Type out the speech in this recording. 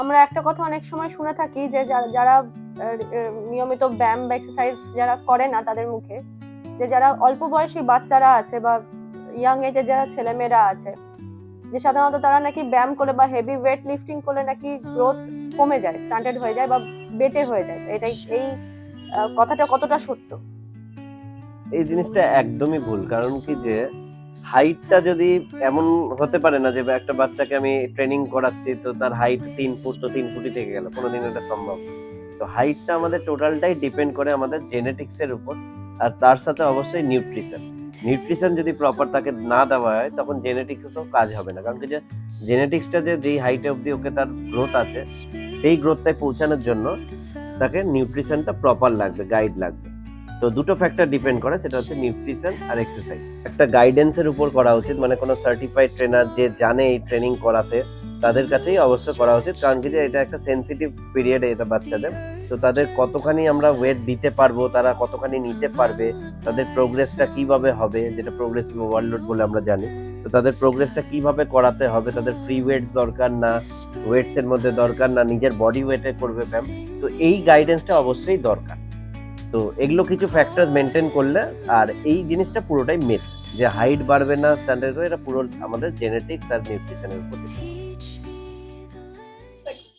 আমরা একটা কথা অনেক সময় শুনে থাকি যে যারা নিয়মিত ব্যায়াম বা এক্সারসাইজ যারা করে না তাদের মুখে, যে যারা অল্প বয়সী বাচ্চারা আছে বা ইয়াং এজে যারা ছেলেমেয়েরা আছে, যে সাধারণত তারা নাকি ব্যায়াম করলে বা হেভি ওয়েট লিফটিং করলে নাকি গ্রোথ কমে যায়, স্টান্টেড হয়ে যায় বা বেটে হয়ে যায়। এটাই এই কথাটা কতটা সত্য? এই জিনিসটা একদমই ভুল। কারণ কি যে হাইটটা যদি এমন হতে পারে না যে একটা বাচ্চাকে আমি ট্রেনিং করাচ্ছি তো তার হাইট 3 ফুট, তো 3 ফুটই থেকে গেল, কোনোদিন এটা সম্ভব না। তো হাইটটা আমাদের টোটালটাই ডিপেন্ড করে আমাদের জেনেটিক্স এর উপর, আর তার সাথে অবশ্যই নিউট্রিশন। নিউট্রিশন যদি প্রপার তাকে না দেওয়া হয় তখন জেনেটিক্সও কাজ হবে না। কারণ কি যে জেনেটিক্সটা যেই হাইটে অবধি ওকে তার গ্রোথ আছে, সেই গ্রোথটায় পৌঁছানোর জন্য তাকে নিউট্রিশনটা প্রপার লাগবে, গাইড লাগবে। তো দুটো ফ্যাক্টর ডিপেন্ড করে, সেটা হচ্ছে নিউট্রিশন আর এক্সারসাইজ। একটা গাইডেন্সের উপর করা উচিত, মানে কোনো সার্টিফাইড ট্রেনার যে জানে এই ট্রেনিং করাতে, তাদের কাছেই অবশ্য করা উচিত। কারণ কি যে এটা একটা সেন্সিটিভ পিরিয়ড এটা বাচ্চাদের। তো তাদের কতখানি আমরা ওয়েট দিতে পারবো, তারা কতখানি নিতে পারবে, তাদের প্রোগ্রেসটা কিভাবে হবে, যেটা প্রোগ্রেসিভ ওভারলোড বলে আমরা জানি। তো তাদের প্রোগ্রেসটা কিভাবে করাতে হবে, তাদের ফ্রি ওয়েট দরকার না ওয়েটস এর মধ্যে দরকার না নিজের বডি ওয়েটে করবে ব্যায়াম, তো এই গাইডেন্সটা অবশ্যই দরকার। তো এগুলো কিছু ফ্যাক্টর মেনটেন করলে, আর এই জিনিসটা পুরোটাই মিথ যে হাইট বাড়বে না স্ট্যান্ডার্ড, এটা পুরো আমাদের জেনেটিক্স আর নিউট্রিশনের উপর।